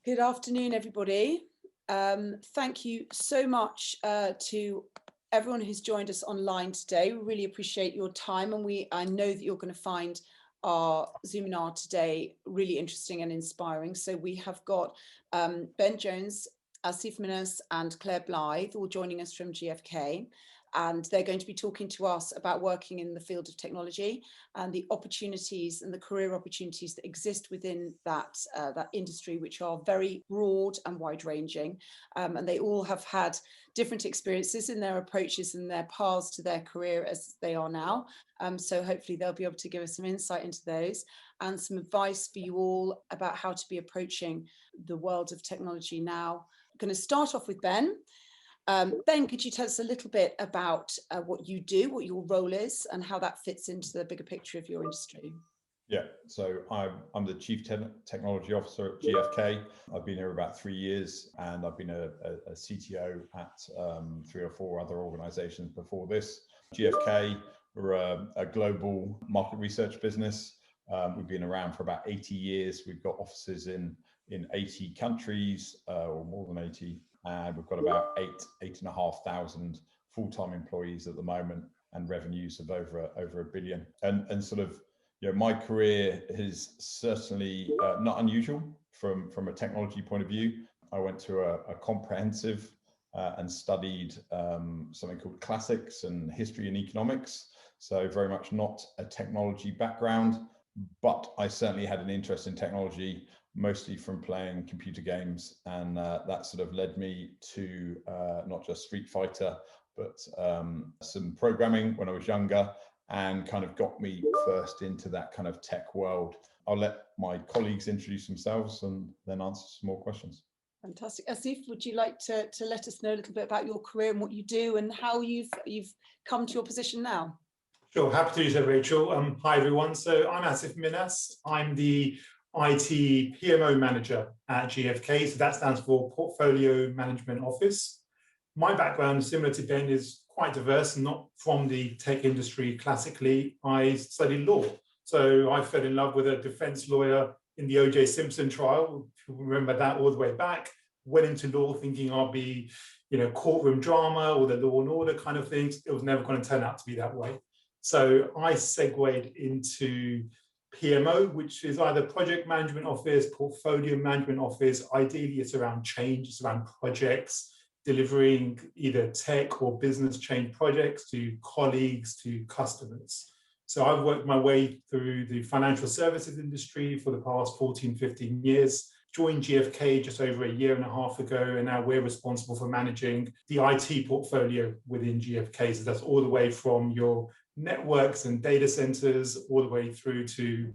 Good afternoon, everybody. Thank you so much to everyone who's joined us online today. We really appreciate your time, and I know that you're going to find our Zoominar today really interesting and inspiring. So we have got Ben Jones, Asif Minhas and Claire Blythe all joining us from GFK. And they're going to be talking to us about working in the field of technology and the opportunities and the career opportunities that exist within that industry, which are very broad and wide-ranging. And they all have had different experiences in their approaches and their paths to their career as they are now. So hopefully they'll be able to give us some insight into those and some advice for you all about how to be approaching the world of technology now. I'm going to start off with Ben. Ben, could you tell us a little bit about what you do, what your role is, and how that fits into the bigger picture of your industry? Yeah, so I'm the Chief Technology Officer at GFK. I've been here about 3 years, and I've been a CTO at 3 or 4 other organizations before this. GFK, we're a global market research business. We've been around for about 80 years. We've got offices in 80 countries, or more than 80. And we've got about 8,500 full-time employees at the moment, and revenues of over $1 billion. And sort of, my career is certainly not unusual from a technology point of view. I went to a comprehensive and studied something called classics and history and economics. So very much not a technology background, but I certainly had an interest in technology, mostly from playing computer games, and that sort of led me to not just Street Fighter, but some programming when I was younger, and kind of got me first into that kind of tech world. I'll let my colleagues introduce themselves and then answer some more questions. Fantastic. Asif, would you like to let us know a little bit about your career and what you do and how you've come to your position now? Sure, happy to do so, Rachel. Hi, everyone. So I'm Asif Minhas. I'm the IT PMO manager at GFK. So that stands for Portfolio Management Office. My background, similar to Ben, is quite diverse, not from the tech industry classically. I studied law. So I fell in love with a defense lawyer in the O.J. Simpson trial. If you remember that all the way back, went into law thinking I'll be, courtroom drama or the law and order kind of things. It was never going to turn out to be that way. So I segued into PMO, which is either project management office, portfolio management office. Ideally, it's around change, it's around projects, delivering either tech or business change projects to colleagues, to customers. So I've worked my way through the financial services industry for the past 14, 15 years. Joined GFK just over 1.5 years ago, and now we're responsible for managing the IT portfolio within GFK. So that's all the way from your networks and data centers, all the way through to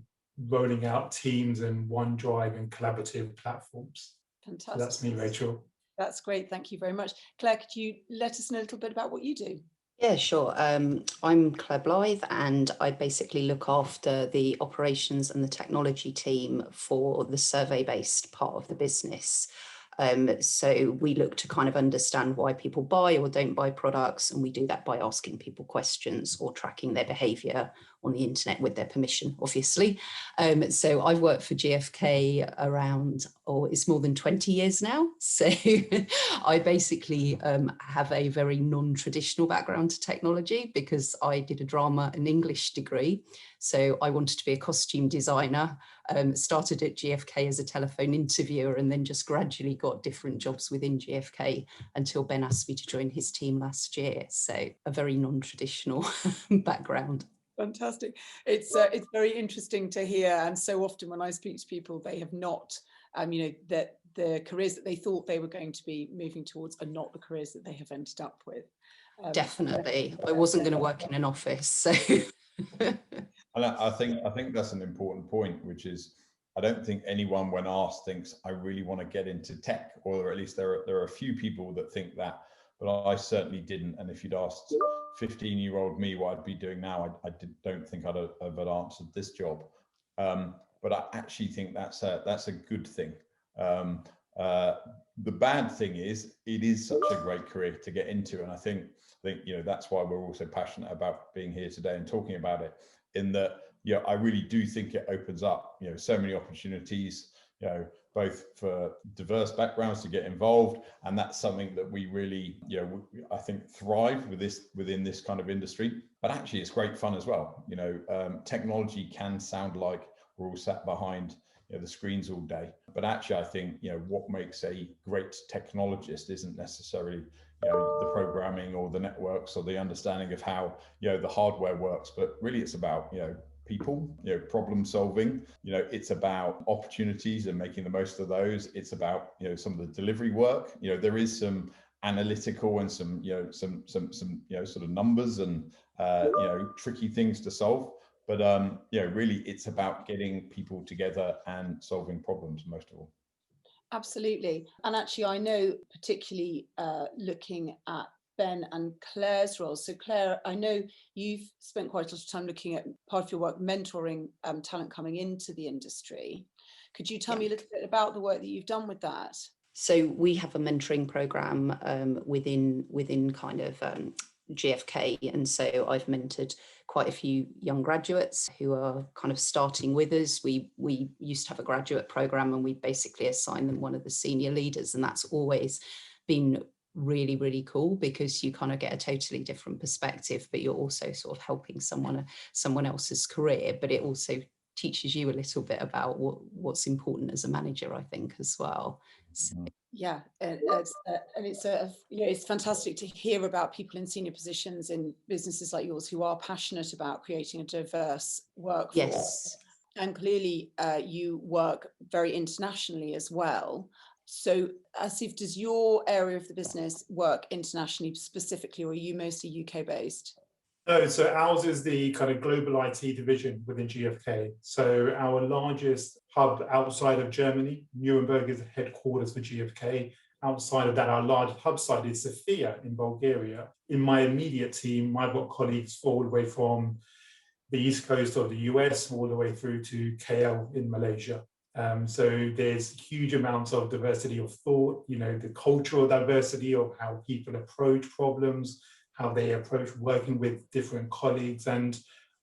rolling out Teams and OneDrive and collaborative platforms. Fantastic. So that's me, Rachel. That's great. Thank you very much. Claire, could you let us know a little bit about what you do? Yeah, sure. I'm Claire Blythe, and I basically look after the operations and the technology team for the survey-based part of the business. So we look to kind of understand why people buy or don't buy products, and we do that by asking people questions or tracking their behaviour on the internet with their permission, obviously. So I've worked for GFK around, it's more than 20 years now. So I basically have a very non-traditional background to technology because I did a drama and English degree. So I wanted to be a costume designer, started at GFK as a telephone interviewer, and then just gradually got different jobs within GFK until Ben asked me to join his team last year. So a very non-traditional background. Fantastic. It's very interesting to hear, and so often when I speak to people, they have not, that the careers that they thought they were going to be moving towards are not the careers that they have ended up with. Definitely, I wasn't going to work in an office, so. And I think that's an important point, which is I don't think anyone, when asked, thinks I really want to get into tech, or at least there are a few people that think that, but I certainly didn't. And if you'd asked 15-year-old me what I'd be doing now, I don't think I'd have answered this job. But I actually think that's a good thing. The bad thing is it is such a great career to get into, and I think that's why we're also passionate about being here today and talking about it. In that, I really do think it opens up so many opportunities. both for diverse backgrounds to get involved. And that's something that we really, I think thrive within this kind of industry. But actually it's great fun as well. Technology can sound like we're all sat behind the screens all day. But actually, I think, what makes a great technologist isn't necessarily, the programming or the networks or the understanding of how, the hardware works, but really it's about, people, problem solving, it's about opportunities and making the most of those. It's about, some of the delivery work, there is some analytical and some sort of numbers and, tricky things to solve. But really, it's about getting people together and solving problems most of all. Absolutely. And actually, I know particularly looking at Ben and Claire's roles. So Claire, I know you've spent quite a lot of time looking at part of your work mentoring talent coming into the industry. Could you tell me a little bit about the work that you've done with that? So we have a mentoring program within kind of GFK, and so I've mentored quite a few young graduates who are kind of starting with us. We used to have a graduate program and we basically assign them one of the senior leaders, and that's always been really, really cool because you kind of get a totally different perspective, but you're also sort of helping someone else's career, but it also teaches you a little bit about what's important as a manager, I think, as well. So, yeah, and it's fantastic to hear about people in senior positions in businesses like yours who are passionate about creating a diverse workforce. yes. And clearly you work very internationally as well. So Asif, does your area of the business work internationally specifically, or are you mostly UK based? No, so ours is the kind of global IT division within GFK. So our largest hub outside of Germany, Nuremberg, is the headquarters for GFK. Outside of that, our large hub site is Sofia in Bulgaria. In my immediate team, I've got colleagues all the way from the East Coast of the US all the way through to KL in Malaysia. So there's huge amounts of diversity of thought, the cultural diversity of how people approach problems, how they approach working with different colleagues. And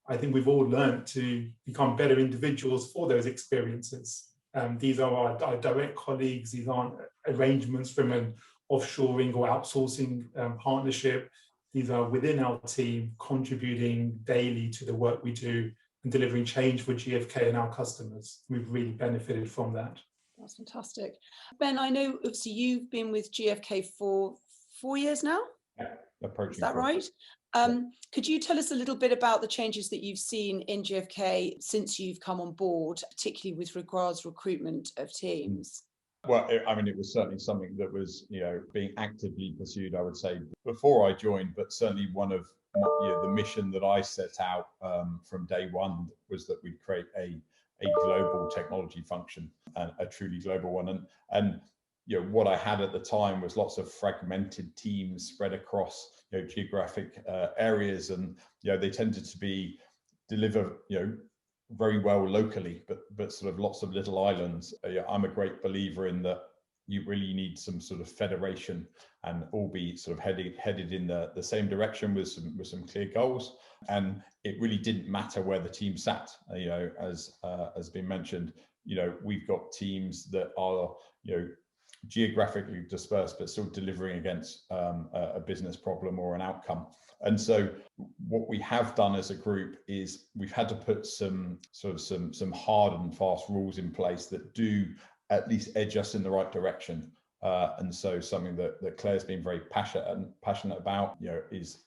I think we've all learned to become better individuals for those experiences. These are our direct colleagues. These aren't arrangements from an offshoring or outsourcing partnership. These are within our team, contributing daily to the work we do and delivering change for GFK and our customers. We've really benefited from that. That's fantastic. Ben, I know obviously you've been with GFK for 4 years now? Yeah, approaching. Is that right? Could you tell us a little bit about the changes that you've seen in GFK since you've come on board, particularly with regards to recruitment of teams? Well, it was certainly something that was, being actively pursued, I would say, before I joined, but certainly one of the mission that I set out from day one was that we'd create a global technology function, and a truly global one. And what I had at the time was lots of fragmented teams spread across, geographic areas, and they tended to deliver, very well locally, but sort of lots of little islands. I'm a great believer in that you really need some sort of federation and all be sort of headed in the same direction with some clear goals. And it really didn't matter where the team sat, as has been mentioned. We've got teams that are, geographically dispersed, but still delivering against a business problem or an outcome. And so what we have done as a group is we've had to put some hard and fast rules in place that do at least edge us in the right direction. And so something that Claire's been very passionate about, is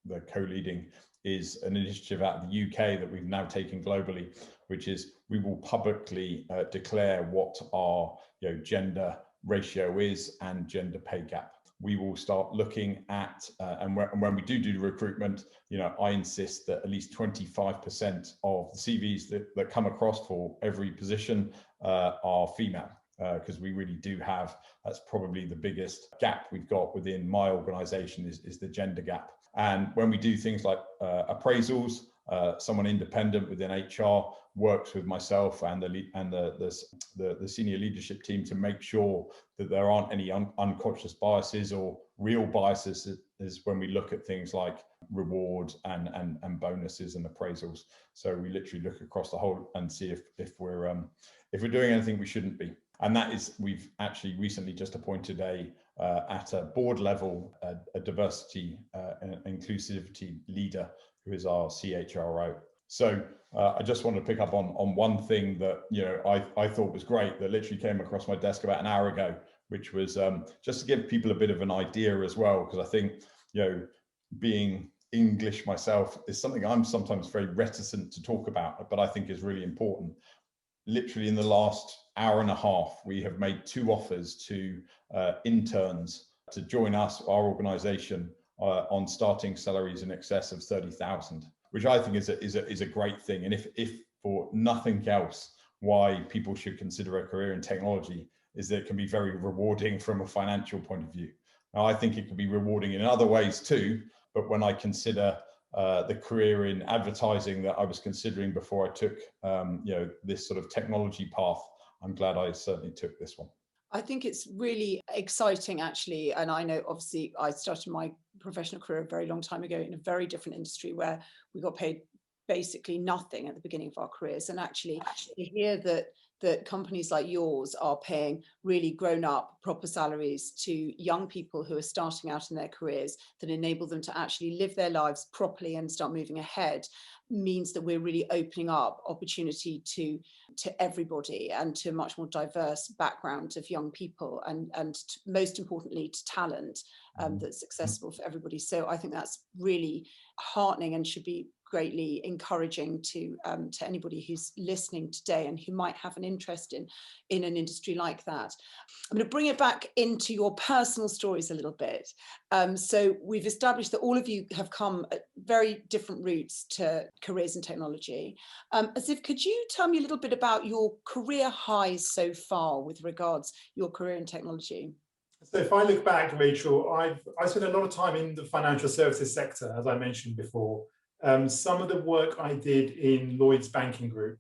the co-leading is an initiative out of the UK that we've now taken globally, which is we will publicly declare what our gender ratio is and gender pay gap. We will start looking at, and when we do the recruitment, I insist that at least 25% of the CVs that come across for every position are female, because we really do have, that's probably the biggest gap we've got within my organization is the gender gap. And when we do things like appraisals, someone independent within HR works with myself and the senior leadership team to make sure that there aren't any unconscious biases or real biases is when we look at things like rewards and bonuses and appraisals. So we literally look across the whole and see if we're if we're doing anything we shouldn't be. And that is, we've actually recently just appointed at a board level, a diversity and inclusivity leader who is our CHRO. So I just want to pick up on one thing that, you know, I thought was great, that literally came across my desk about an hour ago, which was just to give people a bit of an idea as well, because I think, you know, being English myself is something I'm sometimes very reticent to talk about, but I think is really important. Literally in the last hour and a half, we have made 2 offers to interns to join us, our organization, on starting salaries in excess of 30,000, which I think is a great thing. And if for nothing else, why people should consider a career in technology is that it can be very rewarding from a financial point of view. Now, I think it can be rewarding in other ways too, but when I consider the career in advertising that I was considering before I took you know, this sort of technology path, I'm glad I certainly took this one. I think it's really exciting, actually. And I know, obviously, I started my professional career a very long time ago in a very different industry where we got paid basically nothing at the beginning of our careers. And actually to hear that companies like yours are paying really grown up proper salaries to young people who are starting out in their careers that enable them to actually live their lives properly and start moving ahead means that we're really opening up opportunity to everybody and to a much more diverse background of young people and most importantly to talent that's accessible for everybody. So I think that's really heartening and should be greatly encouraging to anybody who's listening today and who might have an interest in an industry like that. I'm going to bring it back into your personal stories a little bit. So we've established that all of you have come at very different routes to careers in technology. Asif, could you tell me a little bit about your career highs so far with regards your career in technology? So if I look back, Rachel, I spent a lot of time in the financial services sector, as I mentioned before. Some of the work I did in Lloyd's Banking Group.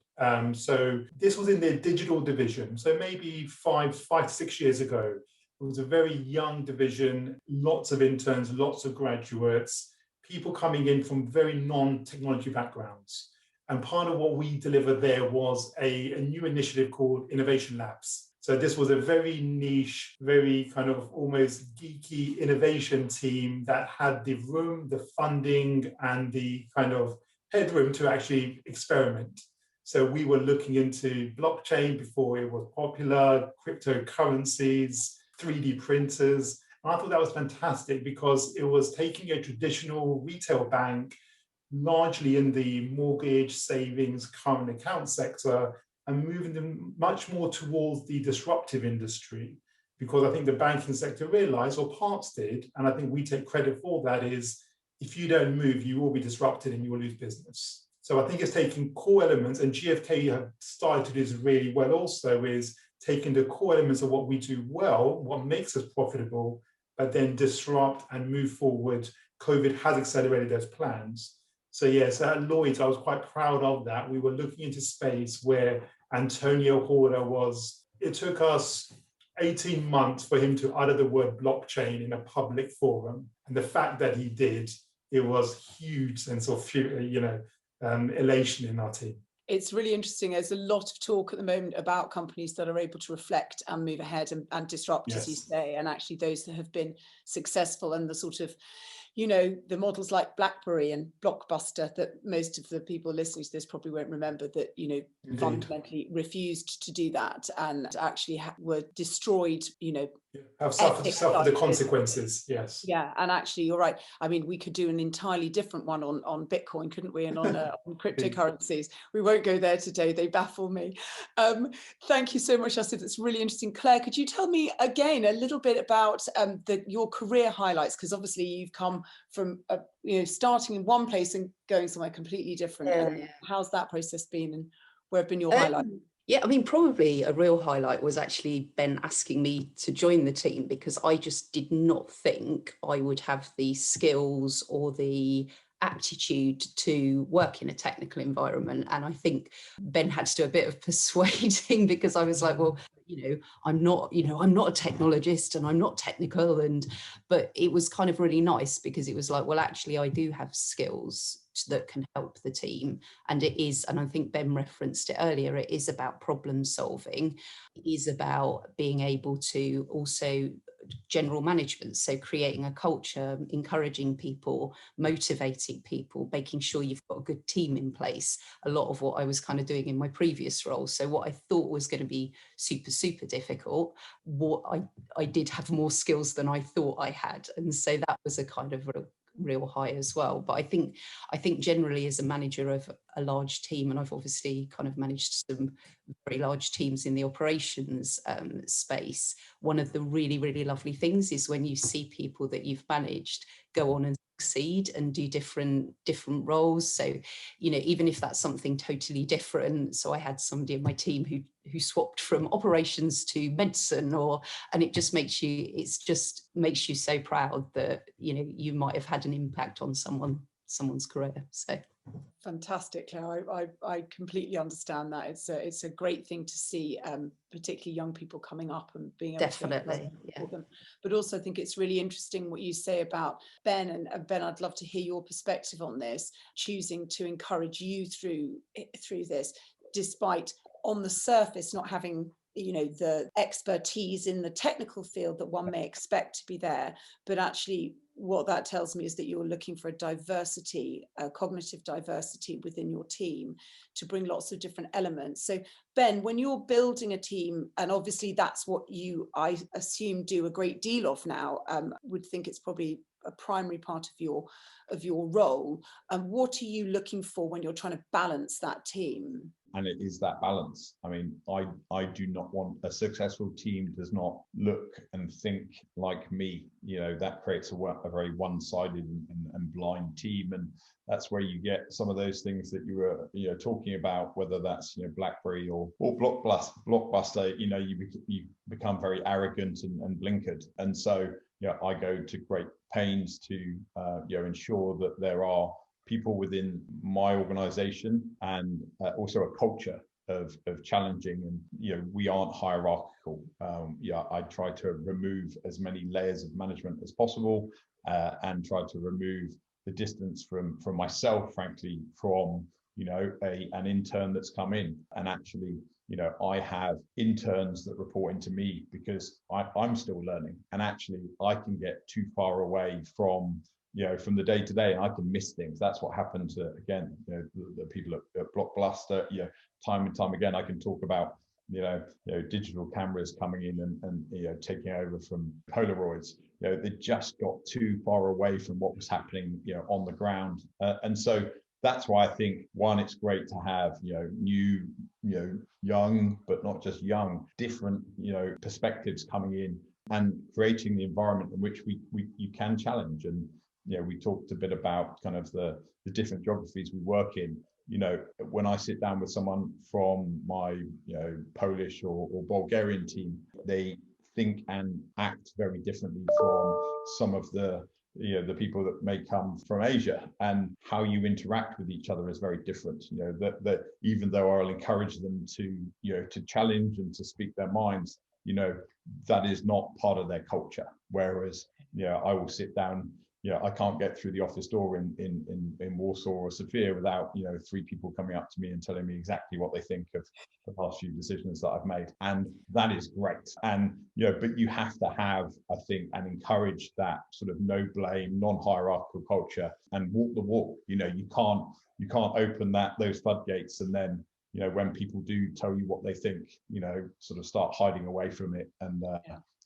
So this was in their digital division. So maybe five to 6 years ago, it was a very young division, lots of interns, lots of graduates, people coming in from very non-technology backgrounds. And part of what we delivered there was a new initiative called Innovation Labs. So this was a very niche, very kind of almost geeky innovation team that had the room, the funding, and the kind of headroom to actually experiment. So we were looking into blockchain before it was popular, cryptocurrencies, 3D printers. And I thought that was fantastic because it was taking a traditional retail bank, largely in the mortgage, savings, current account sector, and moving them much more towards the disruptive industry, because I think the banking sector realized, or parts did, and I think we take credit for that, is if you don't move, you will be disrupted and you will lose business. So I think it's taking core elements, and GFK have started to do this really well also, is taking the core elements of what we do well, what makes us profitable, but then disrupt and move forward. COVID has accelerated those plans. So yes, at Lloyd's, I was quite proud of that. We were looking into space where Antonio Horder was, it took us 18 months for him to utter the word blockchain in a public forum. And the fact that he did, it was huge sense of, elation in our team. It's really interesting. There's a lot of talk at the moment about companies that are able to reflect and move ahead and disrupt, as you say, and actually those that have been successful and the sort of, the models like BlackBerry and Blockbuster that most of the people listening to this probably won't remember that, fundamentally refused to do that and actually were destroyed, have suffered the consequences, yes. Yeah, and actually you're right. I mean, we could do an entirely different one on Bitcoin, couldn't we? And on cryptocurrencies. We won't go there today. They baffle me. Thank you so much, Asif. It's really interesting. Claire, could you tell me again a little bit about your career highlights? Because obviously you've come from starting in one place and going somewhere completely different. And how's that process been, and where have been your highlights? Yeah, I mean, probably a real highlight was actually Ben asking me to join the team, because I just did not think I would have the skills or the aptitude to work in a technical environment. And I think Ben had to do a bit of persuading, because I was like, well, I'm not a technologist and I'm not technical. But it was kind of really nice, because it was like, well, actually, I do have skills that can help the team. And it is, and I think Ben referenced it earlier, it is about problem solving. It is about being able to also general management, so creating a culture, encouraging people, motivating people, making sure you've got a good team in place. A lot of what I was kind of doing in my previous role. So what I thought was going to be super difficult, what I did have more skills than I thought I had, and so that was a kind of real high as well. But I think generally, as a manager of a large team, and I've obviously kind of managed some very large teams in the operations space, one of the really lovely things is when you see people that you've managed go on and succeed and do different roles. So, you know, even if that's something totally different. So I had somebody in my team who swapped from operations to medicine, and it just makes you so proud that, you know, you might have had an impact on someone's career. So fantastic, Claire. I completely understand that. It's a great thing to see, particularly young people coming up and being able definitely, to support them. But also I think it's really interesting what you say about Ben, and Ben, I'd love to hear your perspective on this, choosing to encourage you through this, despite on the surface not having, you know, the expertise in the technical field that one may expect to be there, but actually what that tells me is that you're looking for a diversity, a cognitive diversity within your team to bring lots of different elements. So Ben, when you're building a team, and obviously that's what you, I assume, do a great deal of now, would think it's probably a primary part of your role, and what are you looking for when you're trying to balance that team? And it is that balance. I mean, I do not want a successful team does not look and think like me. You know, that creates a very one-sided and blind team, and that's where you get some of those things that you were, you know, talking about, whether that's, you know, BlackBerry or Blockbuster. You know, you become very arrogant and blinkered, and so, you know, I go to great pains to you know, ensure that there are people within my organization and also a culture of challenging, and, you know, we aren't hierarchical. Yeah, I try to remove as many layers of management as possible, and try to remove the distance from myself, frankly, from, you know, an intern that's come in. And actually, you know, I have interns that report into me because I'm still learning, and actually I can get too far away from, you know, from the day to day, and I can miss things. That's what happened to, again, you know, the people at Blockbuster. You know, time and time again, I can talk about, you know, digital cameras coming in and you know, taking over from Polaroids. You know, they just got too far away from what was happening, you know, on the ground, and so that's why I think, one, it's great to have, you know, new, you know, young, but not just young, different, you know, perspectives coming in and creating the environment in which you can challenge. And, you know, we talked a bit about kind of the different geographies we work in. You know, when I sit down with someone from my, you know, Polish or Bulgarian team, they think and act very differently from some of the, you know, the people that may come from Asia, and how you interact with each other is very different. You know, that even though I'll encourage them to, you know, to challenge and to speak their minds, you know, that is not part of their culture. Whereas, you know, I will sit down, you know, I can't get through the office door in Warsaw or Sofia without, you know, 3 people coming up to me and telling me exactly what they think of the past few decisions that I've made. And that is great. And, you know, but you have to have, I think, and encourage that sort of no blame, non-hierarchical culture, and walk the walk. You know, you can't open those floodgates and then, you know, when people do tell you what they think, you know, sort of start hiding away from it. And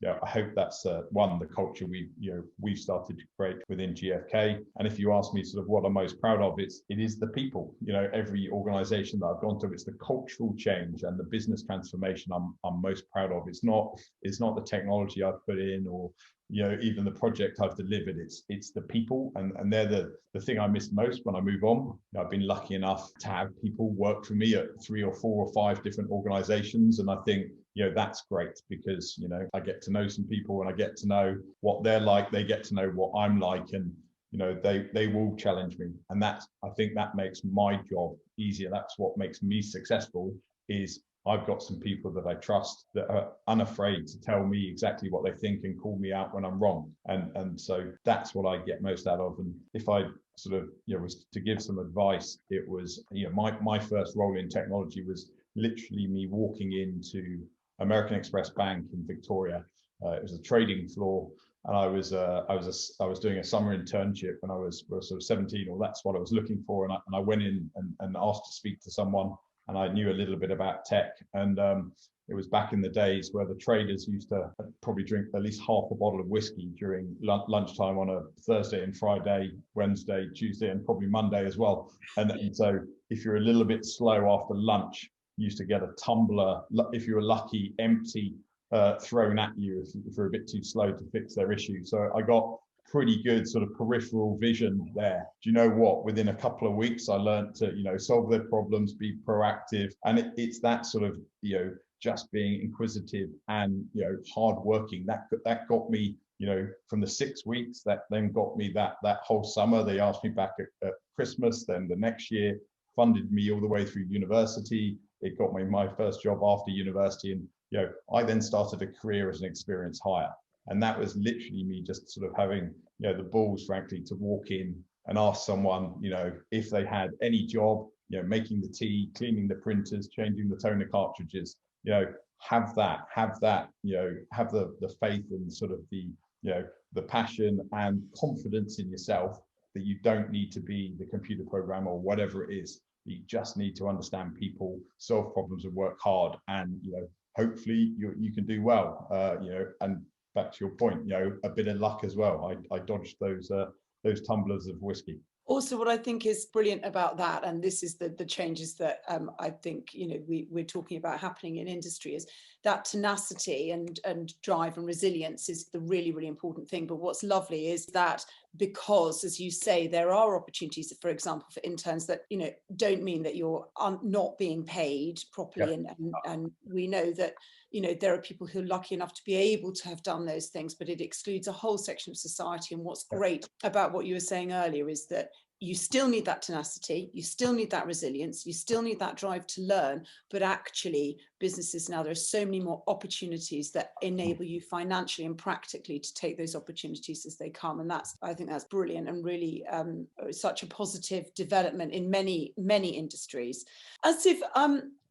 yeah, I hope that's one, the culture we've started to create within GFK. And if you ask me sort of what I'm most proud of, it is the people. You know, every organization that I've gone to, it's the cultural change and the business transformation I'm most proud of. It's not the technology I've put in, or, you know, even the project I've delivered. It's the people, and they're the thing I miss most when I move on. You know, I've been lucky enough to have people work for me at 3 or 4 or 5 different organizations, and I think, you know, that's great, because, you know, I get to know some people and I get to know what they're like, they get to know what I'm like, and, you know, they will challenge me, and I think that makes my job easier. That's what makes me successful, is I've got some people that I trust that are unafraid to tell me exactly what they think and call me out when I'm wrong. And so that's what I get most out of. And if I sort of, was to give some advice, it was, my first role in technology was literally me walking into American Express Bank in Victoria. It was a trading floor, and I was doing a summer internship when I was sort of 17, or that's what I was looking for. And I went in and asked to speak to someone, and I knew a little bit about tech. And it was back in the days where the traders used to probably drink at least half a bottle of whiskey during lunchtime on a Thursday and Friday, Wednesday, Tuesday, and probably Monday as well. And so if you're a little bit slow after lunch, you used to get a tumbler, if you were lucky, empty, thrown at you if you're a bit too slow to fix their issue. So I got pretty good sort of peripheral vision there. Do you know what? Within a couple of weeks, I learned to, solve their problems, be proactive. And it's that sort of, just being inquisitive and, hardworking. That got me, from the 6 weeks, that then got me that whole summer. They asked me back at Christmas, then the next year, funded me all the way through university. It got me my first job after university. And, I then started a career as an experienced hire. And that was literally me just sort of having, the balls, frankly, to walk in and ask someone, if they had any job, making the tea, cleaning the printers, changing the toner cartridges, have that, have the faith and sort of the passion and confidence in yourself that you don't need to be the computer programmer or whatever it is. You just need to understand people, solve problems, and work hard. And hopefully you can do well. And back to your point, a bit of luck as well. I dodged those tumblers of whiskey. Also, what I think is brilliant about that, and this is the changes that I think we're talking about happening in industry, is that tenacity and drive and resilience is the really, really important thing. But what's lovely is that, because, as you say, there are opportunities, for example, for interns that don't mean that you're not being paid properly, and we know that there are people who are lucky enough to be able to have done those things, but it excludes a whole section of society. And what's great about what you were saying earlier is that you still need that tenacity, you still need that resilience, you still need that drive to learn, but actually businesses now, there are so many more opportunities that enable you financially and practically to take those opportunities as they come. And I think that's brilliant and really such a positive development in many, many industries. Asif,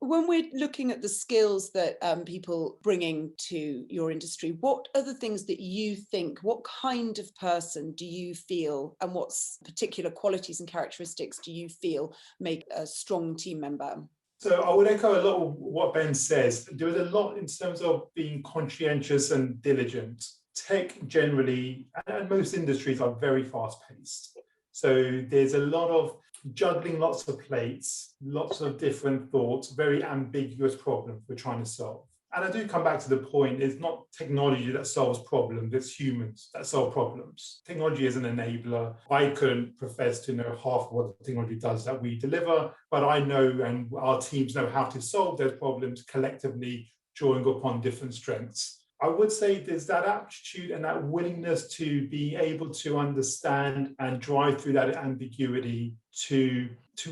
when we're looking at the skills that people bringing to your industry, what are the things that you think, what kind of person do you feel, and what particular qualities and characteristics do you feel make a strong team member? So I would echo a lot of what Ben says. There is a lot in terms of being conscientious and diligent. Tech generally, and most industries, are very fast-paced. So there's a lot of juggling lots of plates, lots of different thoughts, very ambiguous problems we're trying to solve. And I do come back to the point, it's not technology that solves problems, it's humans that solve problems. Technology is an enabler. I couldn't profess to know half of what the technology does that we deliver, but I know, and our teams know, how to solve those problems collectively, drawing upon different strengths. I would say there's that aptitude and that willingness to be able to understand and drive through that ambiguity, to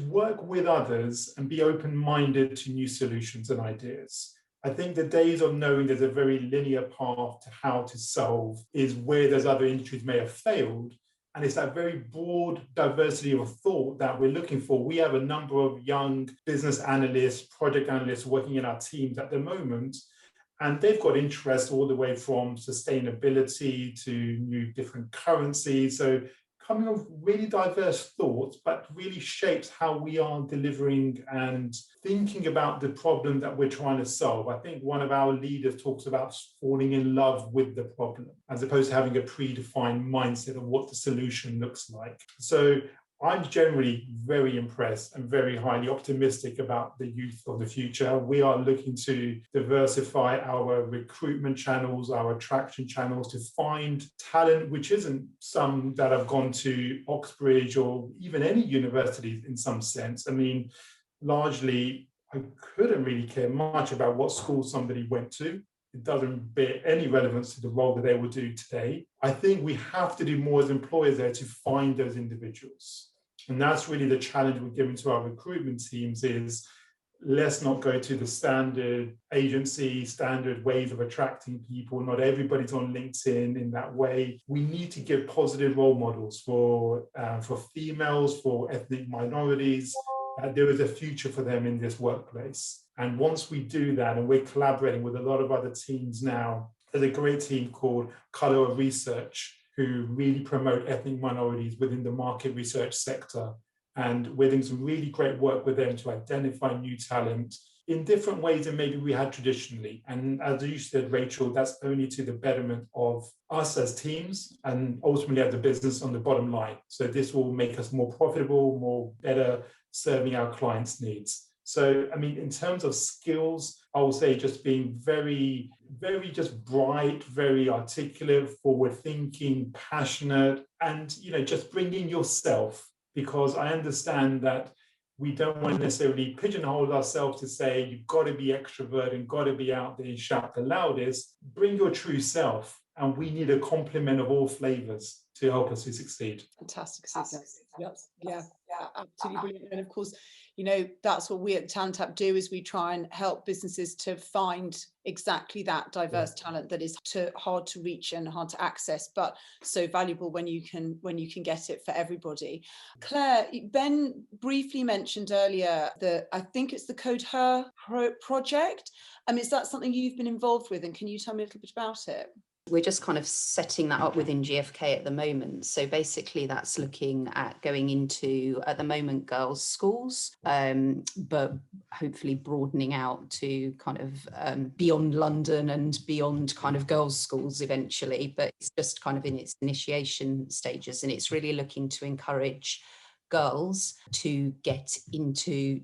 work with others and be open-minded to new solutions and ideas. I think the days of knowing there's a very linear path to how to solve is where those other industries may have failed. And it's that very broad diversity of thought that we're looking for. We have a number of young business analysts, project analysts working in our teams at the moment, and they've got interest all the way from sustainability to new different currencies. So coming of really diverse thoughts, but really shapes how we are delivering and thinking about the problem that we're trying to solve. I think one of our leaders talks about falling in love with the problem, as opposed to having a predefined mindset of what the solution looks like. So I'm generally very impressed and very highly optimistic about the youth of the future. We are looking to diversify our recruitment channels, our attraction channels, to find talent, which isn't some that have gone to Oxbridge or even any universities in some sense. I mean, largely, I couldn't really care much about what school somebody went to. It doesn't bear any relevance to the role that they will do today. I think we have to do more as employers there to find those individuals. And that's really the challenge we're giving to our recruitment teams is, let's not go to the standard agency, standard ways of attracting people. Not everybody's on LinkedIn in that way. We need to give positive role models for females, for ethnic minorities. There is a future for them in this workplace. And once we do that, and we're collaborating with a lot of other teams now, there's a great team called Colour of Research who really promote ethnic minorities within the market research sector. And we're doing some really great work with them to identify new talent in different ways than maybe we had traditionally. And as you said, Rachel, that's only to the betterment of us as teams and ultimately as a business on the bottom line. So this will make us more profitable, more better serving our clients' needs. So, I mean, in terms of skills, I will say just being very, very just bright, very articulate, forward-thinking, passionate, and, you know, just bringing yourself, because I understand that we don't want to necessarily pigeonhole ourselves to say you've got to be extrovert and got to be out there and shout the loudest. Bring your true self, and we need a complement of all flavors to help us to succeed. Fantastic. Yeah, absolutely brilliant. And of course, you know, that's what we at Talent Tap do, is we try and help businesses to find exactly that diverse talent that is hard to reach and hard to access, but so valuable when you can get it for everybody. Claire, Ben briefly mentioned earlier that I think it's the Code Her project. Is that something you've been involved with, and can you tell me a little bit about it? We're just kind of setting that up within GFK at the moment. So basically that's looking at going into, at the moment, girls' schools, but hopefully broadening out to kind of beyond London and beyond kind of girls' schools eventually. But it's just kind of in its initiation stages, and it's really looking to encourage girls to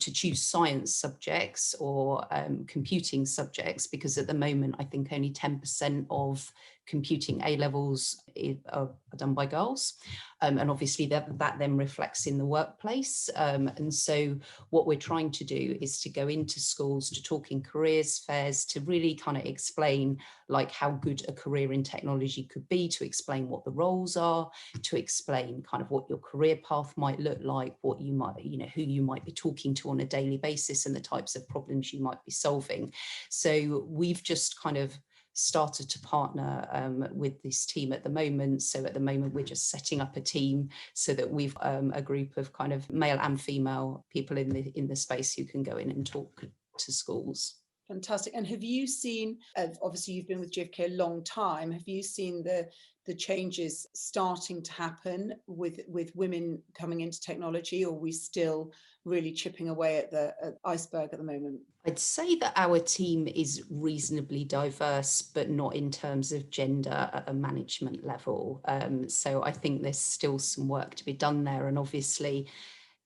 choose science subjects or computing subjects, because at the moment I think only 10% of computing A levels are done by girls, and obviously that then reflects in the workplace, and so what we're trying to do is to go into schools, to talk in careers fairs, to really kind of explain like how good a career in technology could be, to explain what the roles are, to explain kind of what your career path might look like, what you might, you know, who you might be talking to on a daily basis, and the types of problems you might be solving. So we've just kind of started to partner with this team at the moment. So at the moment, we're just setting up a team so that we've a group of kind of male and female people in the space who can go in and talk to schools. Fantastic. And have you seen, obviously you've been with GFK a long time, have you seen the changes starting to happen with women coming into technology, or are we still really chipping away at the iceberg at the moment? I'd say that our team is reasonably diverse, but not in terms of gender at a management level. So I think there's still some work to be done there. And obviously,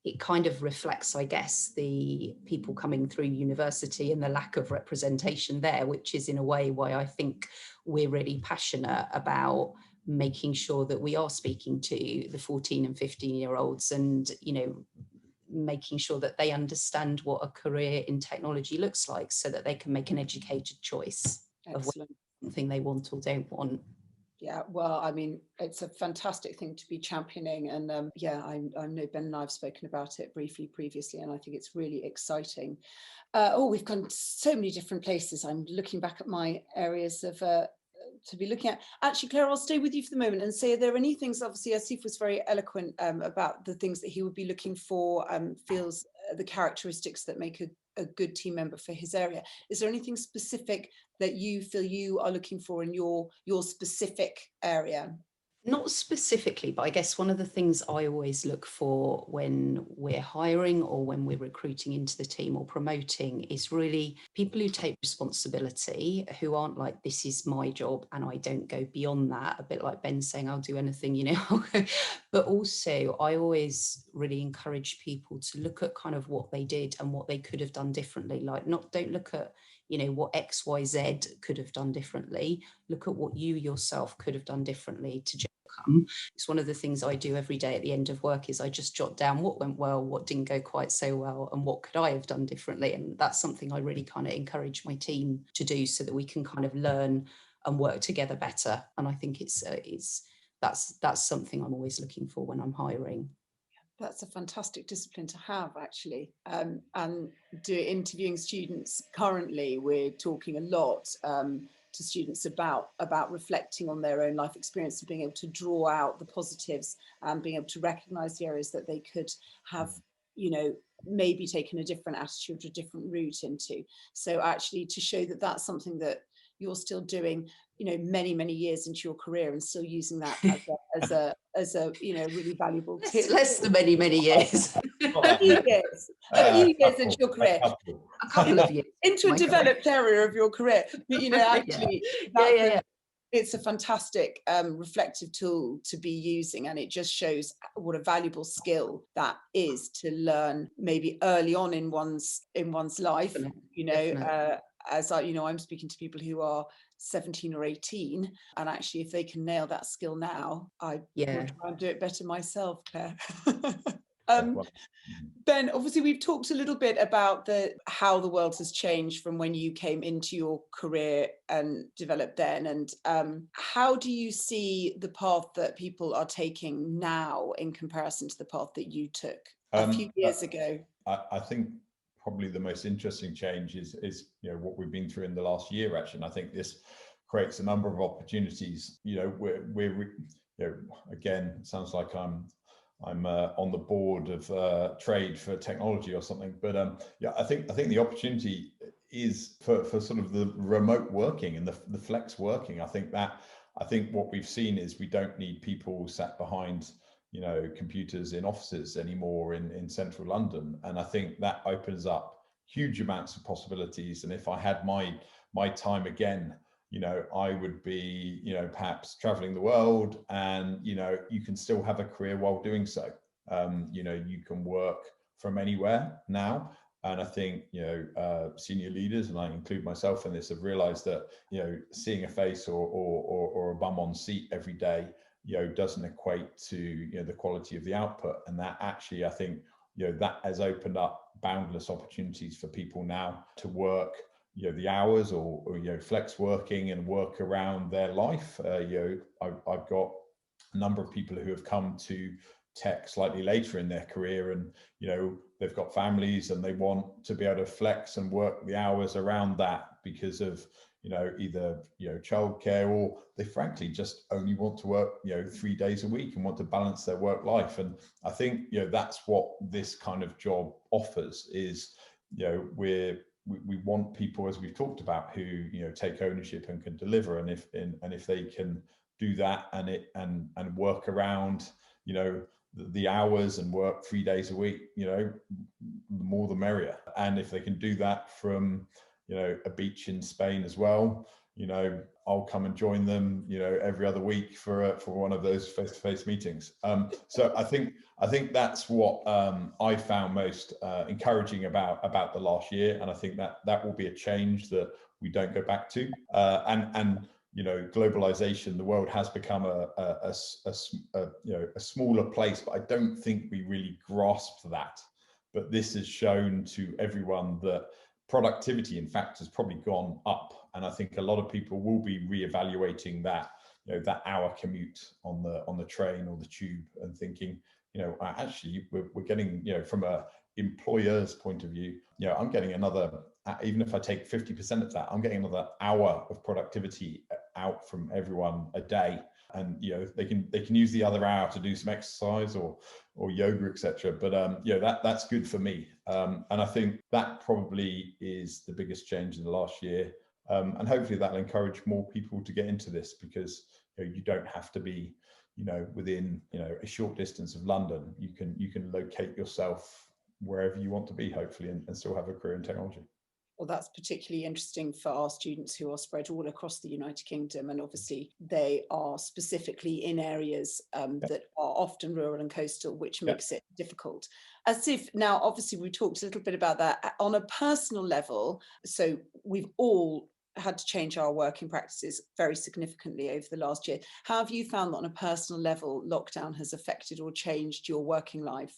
it kind of reflects, I guess, the people coming through university and the lack of representation there, which is in a way why I think we're really passionate about making sure that we are speaking to the 14 and 15-year-olds and, you know, making sure that they understand what a career in technology looks like, so that they can make an educated choice. Excellent. Of something they want or don't want. Yeah, well, I mean, it's a fantastic thing to be championing, and I know Ben and I have spoken about it briefly previously, and I think it's really exciting. We've gone so many different places. I'm looking back at my areas of to be looking at. Actually, Claire, I'll stay with you for the moment and say, are there any things, obviously Asif was very eloquent about the things that he would be looking for, feels the characteristics that make a good team member for his area. Is there anything specific that you feel you are looking for in your specific area? Not specifically, but I guess one of the things I always look for when we're hiring or when we're recruiting into the team or promoting is really people who take responsibility, who aren't like, this is my job and I don't go beyond that, a bit like Ben saying, I'll do anything, you know. But also I always really encourage people to look at kind of what they did and what they could have done differently. Like, don't look at, you know, what XYZ could have done differently. Look at what you yourself could have done differently to come. It's one of the things I do every day at the end of work, is I just jot down what went well, what didn't go quite so well, and what could I have done differently. And that's something I really kind of encourage my team to do, so that we can kind of learn and work together better. And I think that's something I'm always looking for when I'm hiring. That's a fantastic discipline to have, actually. And interviewing students currently, we're talking a lot to students about reflecting on their own life experience and being able to draw out the positives and being able to recognise the areas that they could have, you know, maybe taken a different attitude or a different route into. So actually to show that that's something that you're still doing, you know, many years into your career and still using that as a you know, really valuable tip. Less than many years. A few years into your career, A couple of years. into a developed area of your career. But you know, actually, it's a fantastic reflective tool to be using, and it just shows what a valuable skill that is to learn maybe early on in one's life. You know, as I, you know, I'm speaking to people who are 17 or 18, and actually if they can nail that skill now, I will try and do it better myself, Claire. Ben, obviously we've talked a little bit about how the world has changed from when you came into your career and developed then, and how do you see the path that people are taking now in comparison to the path that you took a few years ago? I think probably the most interesting change is you know, what we've been through in the last year, actually, and I think this creates a number of opportunities. You know, we're you know, again, it sounds like I'm on the board of trade for technology or something, but yeah, I think the opportunity is for sort of the remote working and the flex working. I think what we've seen is we don't need people sat behind, you know, computers in offices anymore in central London, and I think that opens up huge amounts of possibilities. And if I had my time again, you know, I would be, you know, perhaps traveling the world, and, you know, you can still have a career while doing so. You know, you can work from anywhere now. And I think, you know, senior leaders, and I include myself in this, have realized that, you know, seeing a face or a bum on seat every day, you know, doesn't equate to, you know, the quality of the output. And that actually, I think, you know, that has opened up boundless opportunities for people now to work, you know, the hours or you know, flex working and work around their life. You know, I've got a number of people who have come to tech slightly later in their career, and, you know, they've got families and they want to be able to flex and work the hours around that because of, you know, either, you know, childcare, or they frankly just only want to work, you know, 3 days a week and want to balance their work life. And I think, you know, that's what this kind of job offers is, you know, we want people, as we've talked about, who, you know, take ownership and can deliver. And if they can do that and work around, you know, the hours and work 3 days a week, you know, the more the merrier. And if they can do that from, you know, a beach in Spain as well, you know, I'll come and join them, you know, every other week for one of those face-to-face meetings. So I think that's what I found most encouraging about the last year, and I think that will be a change that we don't go back to. And you know, globalization, the world has become a you know, a smaller place, but I don't think we really grasped that. But this has shown to everyone that productivity, in fact, has probably gone up. And I think a lot of people will be reevaluating that, you know, that hour commute on the train or the tube, and thinking, you know, actually we're getting, you know, from a employer's point of view, you know, I'm getting another, even if I take 50% of that, I'm getting another hour of productivity out from everyone a day. And, you know, they can use the other hour to do some exercise or yoga, etc. But you know, that's good for me. And I think that probably is the biggest change in the last year. And hopefully that'll encourage more people to get into this, because, you know, you don't have to be, you know, within, you know, a short distance of London. You can locate yourself wherever you want to be, hopefully, and still have a career in technology. Well, that's particularly interesting for our students who are spread all across the United Kingdom, and obviously they are specifically in areas that are often rural and coastal, which makes it difficult. Asif, now obviously we talked a little bit about that on a personal level. So we've all had to change our working practices very significantly over the last year. How have you found that on a personal level lockdown has affected or changed your working life?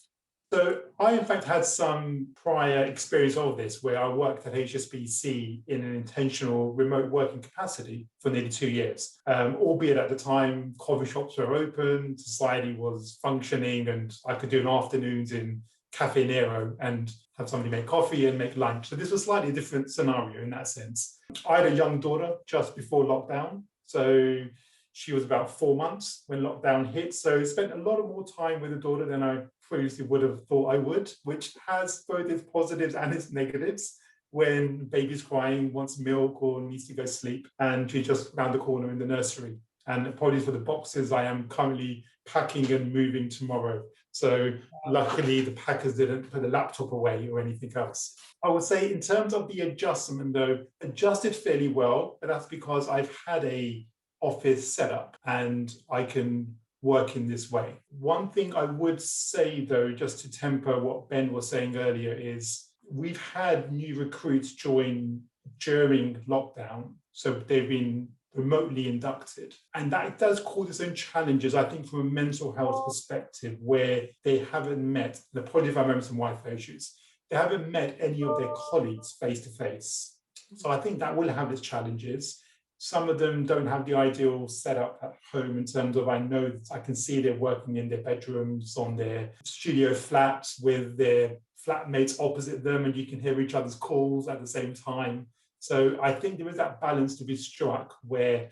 So I, in fact, had some prior experience of this where I worked at HSBC in an intentional remote working capacity for nearly 2 years, albeit at the time coffee shops were open, society was functioning, and I could do an afternoons in Cafe Nero and have somebody make coffee and make lunch. So this was slightly a different scenario in that sense. I had a young daughter just before lockdown. So she was about 4 months when lockdown hit. So I spent a lot of more time with the daughter than I previously would have thought I would, which has both its positives and its negatives. When baby's crying, wants milk or needs to go sleep, and she's just round the corner in the nursery. And apologies for the boxes, I am currently packing and moving tomorrow. So luckily the packers didn't put the laptop away or anything else. I would say in terms of the adjustment though, adjusted fairly well, but that's because I've had a office setup and I can work in this way. One thing I would say though, just to temper what Ben was saying earlier, is we've had new recruits join during lockdown. So they've been remotely inducted. And that does cause its own challenges, I think, from a mental health perspective, where they haven't met, the apologies if I remember some Wi-Fi issues, they haven't met any of their colleagues face to face. So I think that will have its challenges. Some of them don't have the ideal setup at home in terms of, I know I can see they're working in their bedrooms, on their studio flats with their flatmates opposite them, and you can hear each other's calls at the same time. So I think there is that balance to be struck where,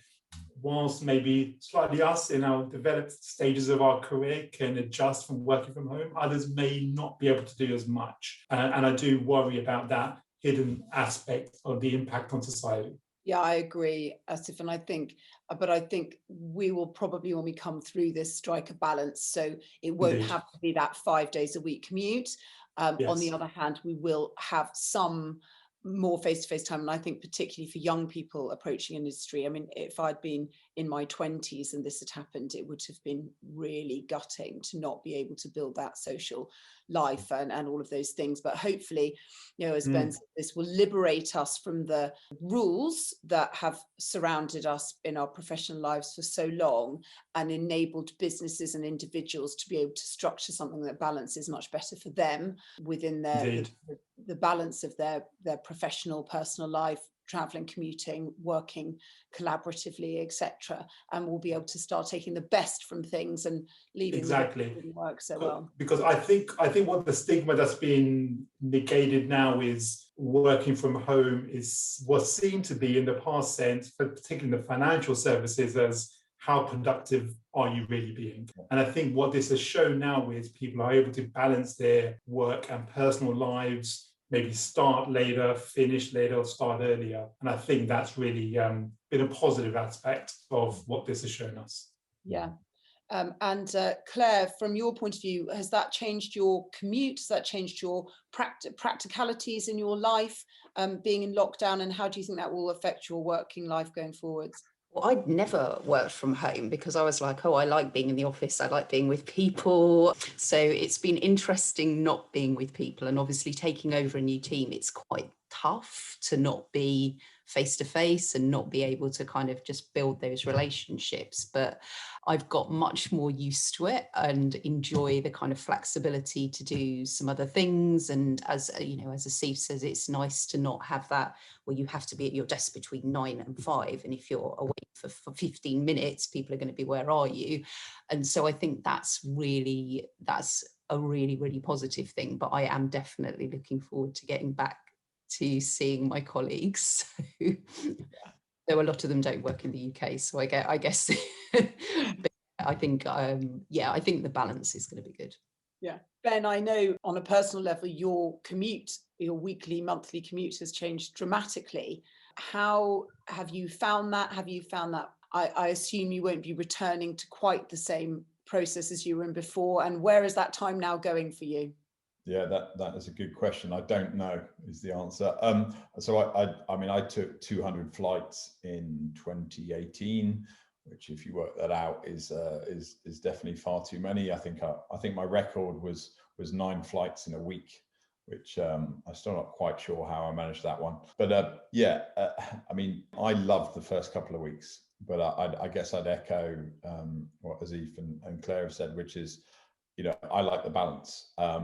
whilst maybe slightly us in our developed stages of our career can adjust from working from home, others may not be able to do as much. And I do worry about that hidden aspect of the impact on society. Yeah, I agree, Asif, and I think we will probably, when we come through this, strike a balance. So it won't Indeed. have to be that 5 days a week commute. Yes. On the other hand, we will have some more face-to-face time, and I think particularly for young people approaching industry. I mean, if I'd been in my 20s and this had happened, it would have been really gutting to not be able to build that social life and all of those things. But hopefully, as Ben said, this will liberate us from the rules that have surrounded us in our professional lives for so long, and enabled businesses and individuals to be able to structure something that balances much better for them within their the balance of their professional, personal life, traveling, commuting, working collaboratively, etc. And we'll be able to start taking the best from things and leaving exactly what didn't work so well. Because I think what the stigma that's been negated now is working from home is was seen to be in the past sense, particularly in the financial services, as how productive are you really being? And I think what this has shown now is people are able to balance their work and personal lives, maybe start later, finish later, or start earlier. And I think that's really been a positive aspect of what this has shown us. Yeah. And Claire, from your point of view, has that changed your commute? Has that changed your practicalities in your life, being in lockdown? And how do you think that will affect your working life going forwards? Well, I'd never worked from home because I was like, oh, I like being in the office. I like being with people. So it's been interesting not being with people, and obviously taking over a new team. It's quite tough to not be face to face and not be able to kind of just build those relationships. But I've got much more used to it and enjoy the kind of flexibility to do some other things. And as you know, as Asif says, it's nice to not have that where you have to be at your desk between 9 and 5. And if you're away for 15 minutes, people are going to be, where are you? And so I think that's a really, really positive thing. But I am definitely looking forward to getting back to seeing my colleagues. Though a lot of them don't work in the UK, so I guess but I think I think the balance is going to be good. Yeah. Ben, I know on a personal level your commute, your weekly, monthly commute has changed dramatically. How have you found that? I assume you won't be returning to quite the same process as you were in before, and where is that time now going for you? Yeah, that is a good question. I don't know is the answer. So I mean, I took 200 flights in 2018, which, if you work that out, is definitely far too many. I think my record was 9 flights in a week, which I'm still not quite sure how I managed that one. But I mean, I loved the first couple of weeks, but I guess I'd echo what Asif and Claire have said, which is, I like the balance. I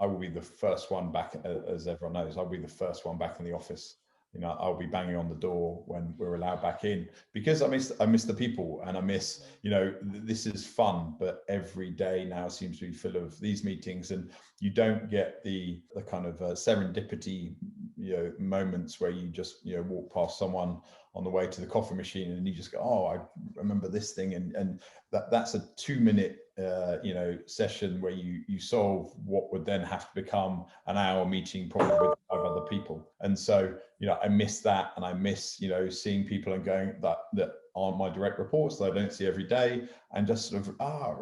will be the first one back, as everyone knows, I'll be the first one back in the office. I'll be banging on the door when we're allowed back in, because I miss the people, and I miss, this is fun, but every day now seems to be full of these meetings, and you don't get the kind of serendipity, moments where you just, walk past someone on the way to the coffee machine and you just go, oh, I remember this thing, and that's a 2-minute session where you solve what would then have to become an hour meeting, probably with 5 other people. And so I miss that, and I miss seeing people and going that aren't my direct reports, that I don't see every day, and just sort of how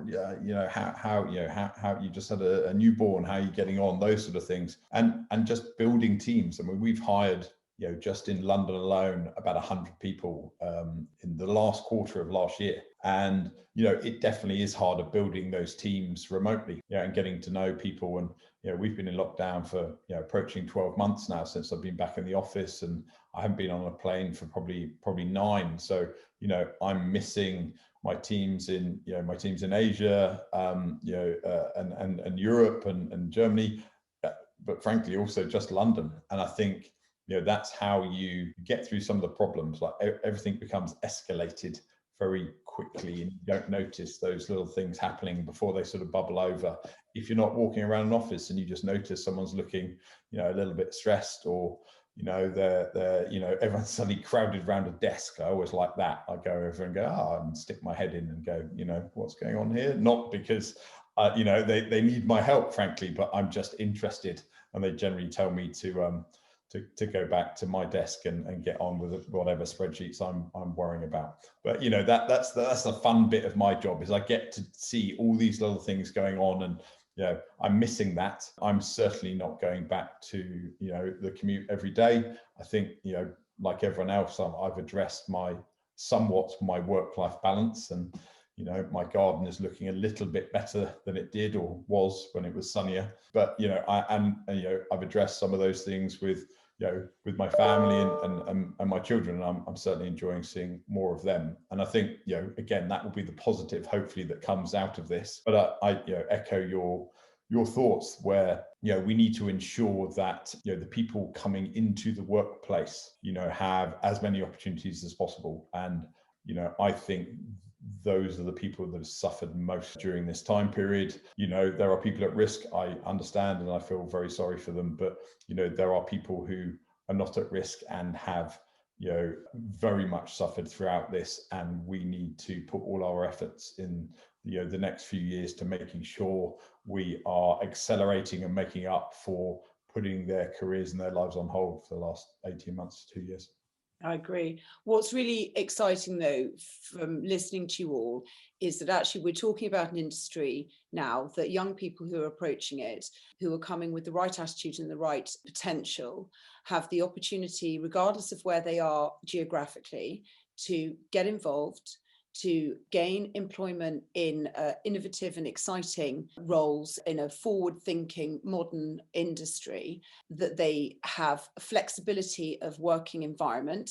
you just had a newborn, how are you getting on, those sort of things, and just building teams. I mean, we've hired just in London alone about 100 people in the last quarter of last year. And, it definitely is harder building those teams remotely, and getting to know people. And, we've been in lockdown for, approaching 12 months now since I've been back in the office, and I haven't been on a plane for probably 9. So, I'm missing my teams in, Asia, and Europe and Germany, but frankly, also just London. And I think, that's how you get through some of the problems. Like everything becomes escalated very quickly, and you don't notice those little things happening before they sort of bubble over. If you're not walking around an office and you just notice someone's looking, a little bit stressed, or they're everyone's suddenly crowded around a desk. I always like that. I go over and go, and stick my head in and go, what's going on here? Not because they need my help, frankly, but I'm just interested, and they generally tell me to go back to my desk and get on with whatever spreadsheets I'm worrying about. But that's the fun bit of my job, is I get to see all these little things going on, and I'm missing that. I'm certainly not going back to the commute every day. I think like everyone else, I've addressed somewhat my work-life balance, and my garden is looking a little bit better than it did or was when it was sunnier. But I've addressed some of those things with my family and my children, and I'm certainly enjoying seeing more of them. And I think again, that will be the positive, hopefully, that comes out of this. But I echo your thoughts, where we need to ensure that the people coming into the workplace have as many opportunities as possible. And I think those are the people that have suffered most during this time period. There are people at risk, I understand, and I feel very sorry for them, but there are people who are not at risk and have very much suffered throughout this, and we need to put all our efforts in the next few years to making sure we are accelerating and making up for putting their careers and their lives on hold for the last 18 months to 2 years. I agree. What's really exciting, though, from listening to you all, is that actually we're talking about an industry now that young people who are approaching it, who are coming with the right attitude and the right potential, have the opportunity, regardless of where they are geographically, to get involved, to gain employment in innovative and exciting roles in a forward-thinking modern industry, that they have flexibility of working environment,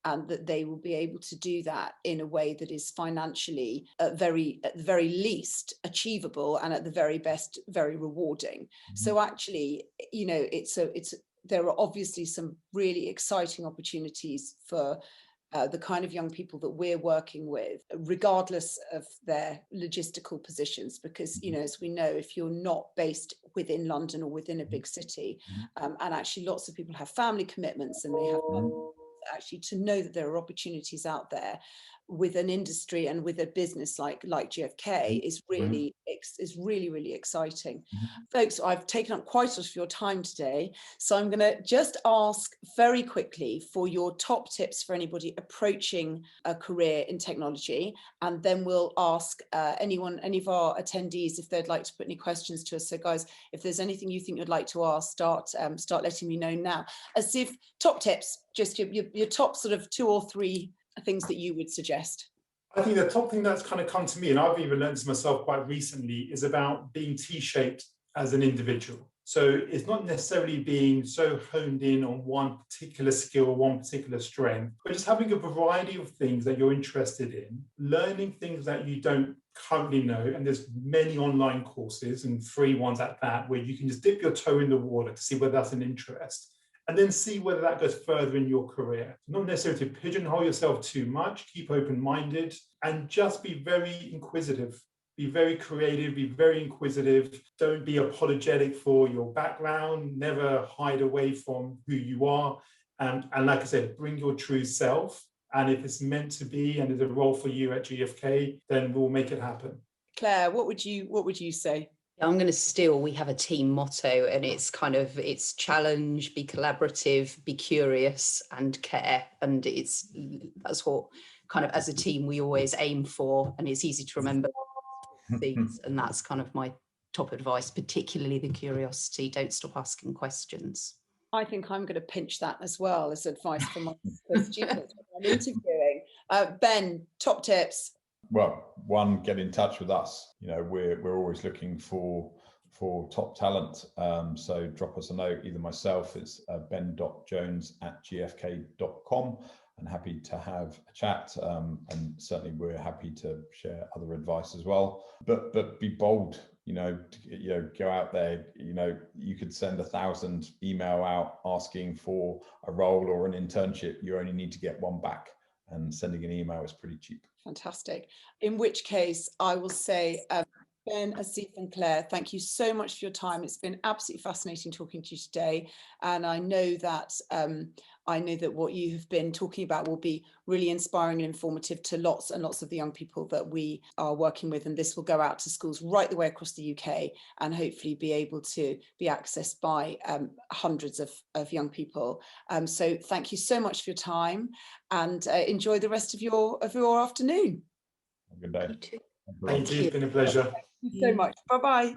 and that they will be able to do that in a way that is financially at the very least achievable, and at the very best very rewarding. Mm-hmm. So actually, there are obviously some really exciting opportunities for the kind of young people that we're working with, regardless of their logistical positions, because, as we know, if you're not based within London or within a big city, and actually lots of people have family commitments, and they have actually to know that there are opportunities out there with an industry and with a business like GFK is really exciting. Folks, I've taken up quite a lot of your time today, so I'm going to just ask very quickly for your top tips for anybody approaching a career in technology, and then we'll ask any of our attendees if they'd like to put any questions to us. So guys, if there's anything you think you'd like to ask, start letting me know now. Asif, top tips, just your top sort of 2 or 3 things that you would suggest. I think the top thing that's kind of come to me, and I've even learned this myself quite recently, is about being T-shaped as an individual. So it's not necessarily being so honed in on one particular skill, one particular strength, but just having a variety of things that you're interested in, learning things that you don't currently know. And there's many online courses and free ones at that, where you can just dip your toe in the water to see whether that's an interest, and then see whether that goes further in your career. Not necessarily to pigeonhole yourself too much, keep open-minded, and just be very inquisitive. Be very creative, be very inquisitive. Don't be apologetic for your background. Never hide away from who you are. And like I said, bring your true self. And if it's meant to be and there's a role for you at GFK, then we'll make it happen. Claire, what would you say? I'm going to steal, we have a team motto, and it's challenge, be collaborative, be curious, and care. And that's what kind of as a team we always aim for, and it's easy to remember things. And that's kind of my top advice, particularly the curiosity. Don't stop asking questions. I think I'm going to pinch that as well as advice for my students I'm interviewing. Ben, top tips. Well, one, get in touch with us. You know, we're always looking for top talent. So drop us a note, either myself, it's ben.jones@gfk.com, and happy to have a chat. And certainly we're happy to share other advice as well. But be bold. Go out there. You could send 1,000 email out asking for a role or an internship. You only need to get one back, and sending an email is pretty cheap. Fantastic. In which case, I will say, Ben, Asif and Claire, thank you so much for your time. It's been absolutely fascinating talking to you today. And I know that what you have been talking about will be really inspiring and informative to lots and lots of the young people that we are working with. And this will go out to schools right the way across the UK and hopefully be able to be accessed by hundreds of young people. So thank you so much for your time, and enjoy the rest of your afternoon. Have a good day. You too. Thank you. It's been a pleasure. Thank you so much. Bye-bye.